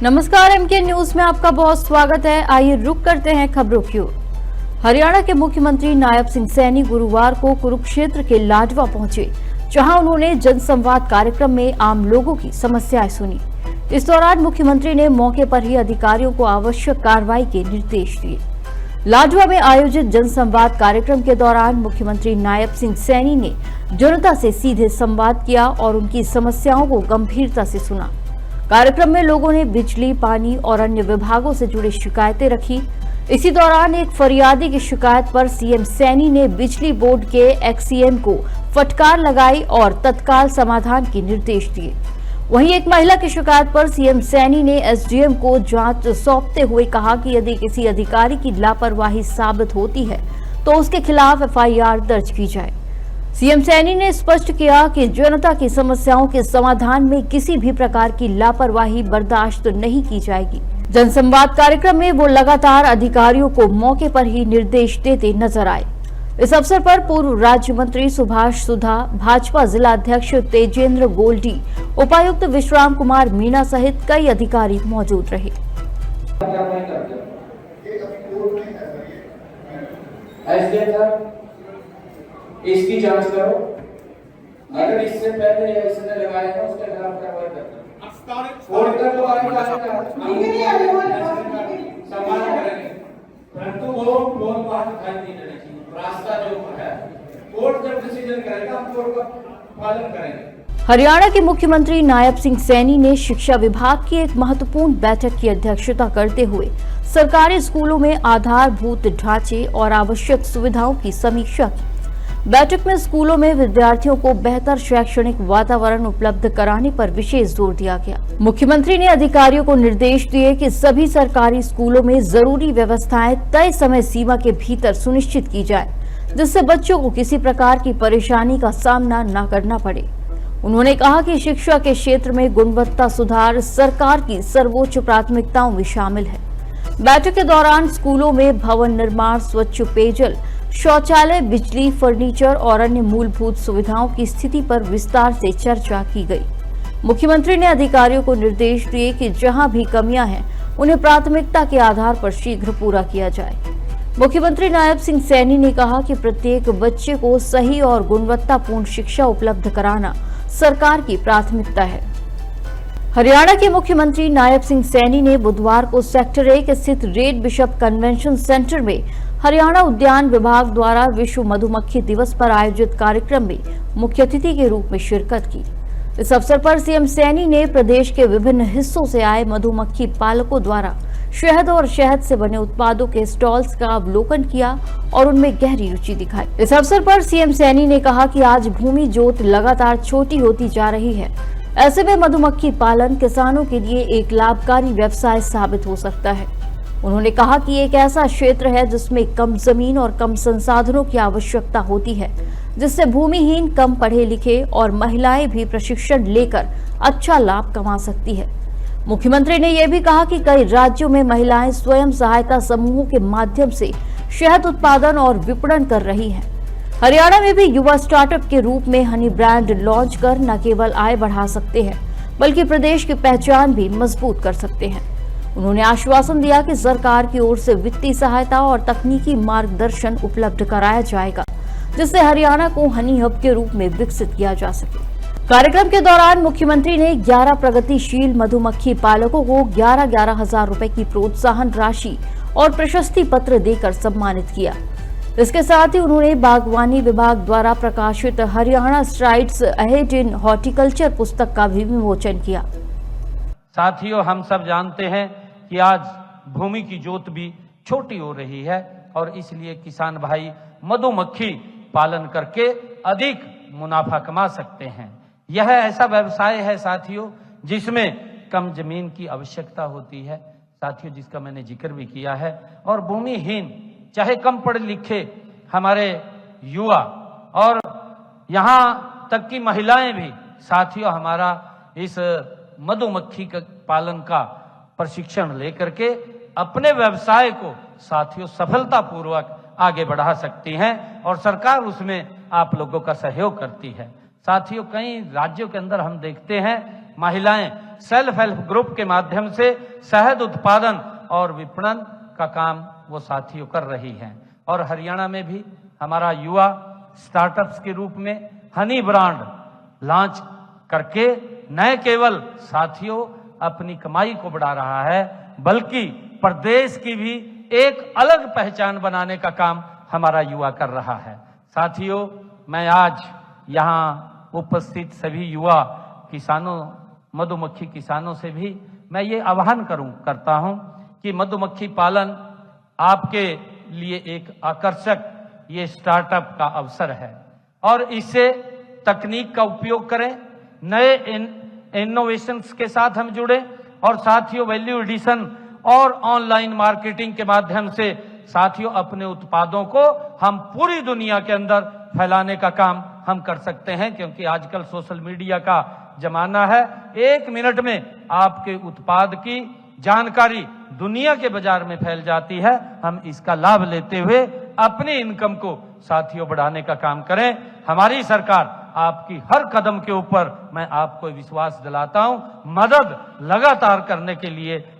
नमस्कार, MK news में आपका बहुत स्वागत है। आइए रुक करते हैं खबरों की ओर। हरियाणा के मुख्यमंत्री नायब सिंह सैनी गुरुवार को कुरुक्षेत्र के लाडवा पहुंचे, जहां उन्होंने जनसंवाद कार्यक्रम में आम लोगों की समस्याएं सुनी। इस दौरान मुख्यमंत्री ने मौके पर ही अधिकारियों को आवश्यक कार्रवाई के निर्देश दिए। लाडवा में आयोजित जनसंवाद कार्यक्रम के दौरान मुख्यमंत्री नायब सिंह सैनी ने जनता से सीधे संवाद किया और उनकी समस्याओं को गंभीरता से सुना। कार्यक्रम में लोगों ने बिजली, पानी और अन्य विभागों से जुड़ी शिकायतें रखी। इसी दौरान एक फरियादी की शिकायत पर सीएम सैनी ने बिजली बोर्ड के एक्सीएम को फटकार लगाई और तत्काल समाधान के निर्देश दिए। वहीं एक महिला की शिकायत पर सीएम सैनी ने एसडीएम को जांच सौंपते हुए कहा कि यदि किसी अधिकारी की लापरवाही साबित होती है तो उसके खिलाफ एफआईआर दर्ज की जाए। सीएम सैनी ने स्पष्ट किया कि जनता की समस्याओं के समाधान में किसी भी प्रकार की लापरवाही बर्दाश्त नहीं की जाएगी। जनसंवाद कार्यक्रम में वो लगातार अधिकारियों को मौके पर ही निर्देश देते नजर आए। इस अवसर पर पूर्व राज्य मंत्री सुभाष सुधा, भाजपा जिला अध्यक्ष तेजेंद्र गोल्डी, उपायुक्त विश्राम कुमार मीणा सहित कई अधिकारी मौजूद रहे। इसकी जांच करो, अगर इससे पहले या इसने लगाया था उसके खिलाफ कार्रवाई करना। और इधर तो सम्मान करेंगे, परंतु वो लोन पास दिखाई नहीं देना चाहिए। रास्ता जो है कोर्ट जब डिसीजन करेगा हम कोर्ट का पालन करेंगे। हरियाणा के मुख्यमंत्री नायब सिंह सैनी ने शिक्षा विभाग की एक महत्वपूर्ण बैठक की अध्यक्षता करते हुए सरकारी स्कूलों में आधारभूत ढांचे और आवश्यक सुविधाओं की समीक्षा की। बैठक में स्कूलों में विद्यार्थियों को बेहतर शैक्षणिक वातावरण उपलब्ध कराने पर विशेष जोर दिया गया। मुख्यमंत्री ने अधिकारियों को निर्देश दिए कि सभी सरकारी स्कूलों में जरूरी व्यवस्थाएं तय समय सीमा के भीतर सुनिश्चित की जाए, जिससे बच्चों को किसी प्रकार की परेशानी का सामना न करना पड़े। उन्होंने कहा कि शिक्षा के क्षेत्र में गुणवत्ता सुधार सरकार की सर्वोच्च प्राथमिकताओं में शामिल है। बैठक के दौरान स्कूलों में भवन निर्माण, स्वच्छ पेयजल, शौचालय, बिजली, फर्नीचर और अन्य मूलभूत सुविधाओं की स्थिति पर विस्तार से चर्चा की गई। मुख्यमंत्री ने अधिकारियों को निर्देश दिए कि जहां भी कमियां हैं उन्हें प्राथमिकता के आधार पर शीघ्र पूरा किया जाए। मुख्यमंत्री नायब सिंह सैनी ने कहा कि प्रत्येक बच्चे को सही और गुणवत्तापूर्ण शिक्षा उपलब्ध कराना सरकार की प्राथमिकता है। हरियाणा के मुख्यमंत्री नायब सिंह सैनी ने बुधवार को सेक्टर 1 स्थित रेड बिशप कन्वेंशन सेंटर में हरियाणा उद्यान विभाग द्वारा विश्व मधुमक्खी दिवस पर आयोजित कार्यक्रम में मुख्य अतिथि के रूप में शिरकत की। इस अवसर पर सीएम सैनी ने प्रदेश के विभिन्न हिस्सों से आए मधुमक्खी पालकों द्वारा शहद और शहद से बने उत्पादों के स्टॉल्स का अवलोकन किया और उनमें गहरी रुचि दिखाई। इस अवसर पर सीएम सैनी ने कहा कि आज भूमि जोत लगातार छोटी होती जा रही है। ऐसे में मधुमक्खी पालन किसानों के लिए एक लाभकारी व्यवसाय साबित हो सकता है। उन्होंने कहा कि एक ऐसा क्षेत्र है जिसमें कम जमीन और कम संसाधनों की आवश्यकता होती है, जिससे भूमिहीन, कम पढ़े लिखे और महिलाएं भी प्रशिक्षण लेकर अच्छा लाभ कमा सकती है। मुख्यमंत्री ने यह भी कहा कि कई राज्यों में महिलाएं स्वयं सहायता समूहों के माध्यम से शहद उत्पादन और विपणन कर रही हैं। हरियाणा में भी युवा स्टार्टअप के रूप में हनी ब्रांड लॉन्च कर न केवल आय बढ़ा सकते हैं, बल्कि प्रदेश की पहचान भी मजबूत कर सकते हैं। उन्होंने आश्वासन दिया कि सरकार की ओर से वित्तीय सहायता और तकनीकी मार्गदर्शन उपलब्ध कराया जाएगा, जिससे हरियाणा को हनी हब के रूप में विकसित किया जा सके। कार्यक्रम के दौरान मुख्यमंत्री ने 11 प्रगतिशील मधुमक्खी पालकों को 11,000 रुपए की प्रोत्साहन राशि और प्रशस्ति पत्र देकर सम्मानित किया। इसके साथ ही उन्होंने बागवानी विभाग द्वारा प्रकाशित Haryana strides ahead in horticulture पुस्तक का भी विमोचन किया। साथियों, हम सब जानते हैं कि आज भूमि की जोत भी छोटी हो रही है और इसलिए किसान भाई मधुमक्खी पालन करके अधिक मुनाफा कमा सकते हैं। यह ऐसा व्यवसाय है साथियों जिसमें कम जमीन की आवश्यकता होती है साथियों, जिसका मैंने जिक्र भी किया है। और भूमिहीन, चाहे कम पढ़े लिखे हमारे युवा और यहाँ तक की महिलाएं भी साथियों हमारा इस मधुमक्खी का पालन का प्रशिक्षण लेकर के अपने व्यवसाय को साथियों सफलतापूर्वक आगे बढ़ा सकती हैं और सरकार उसमें आप लोगों का सहयोग करती है। साथियों, कई राज्यों के अंदर हम देखते हैं महिलाएं सेल्फ हेल्प ग्रुप के माध्यम से शहद उत्पादन और विपणन का काम वो साथियों कर रही हैं। और हरियाणा में भी हमारा युवा स्टार्टअप्स के रूप में हनी ब्रांड लॉन्च करके न केवल साथियों अपनी कमाई को बढ़ा रहा है, बल्कि प्रदेश की भी एक अलग पहचान बनाने का काम हमारा युवा कर रहा है। साथियों, मैं आज यहाँ उपस्थित सभी युवा किसानों, मधुमक्खी किसानों से भी मैं ये आह्वान करता हूं कि मधुमक्खी पालन आपके लिए एक आकर्षक ये स्टार्टअप का अवसर है और इससे तकनीक का उपयोग करें, नए इनोवेशंस के साथ हम जुड़े और साथियों वैल्यू एडिशन और ऑनलाइन मार्केटिंग के माध्यम से साथियों अपने उत्पादों को हम पूरी दुनिया के अंदर फैलाने का काम हम कर सकते हैं, क्योंकि आजकल सोशल मीडिया का जमाना है। 1 मिनट में आपके उत्पाद की जानकारी दुनिया के बाजार में फैल जाती है। हम इसका लाभ लेते हुए अपनी इनकम को साथियों बढ़ाने का काम करें। हमारी सरकार आपकी हर कदम के ऊपर, मैं आपको विश्वास दिलाता हूं, मदद लगातार करने के लिए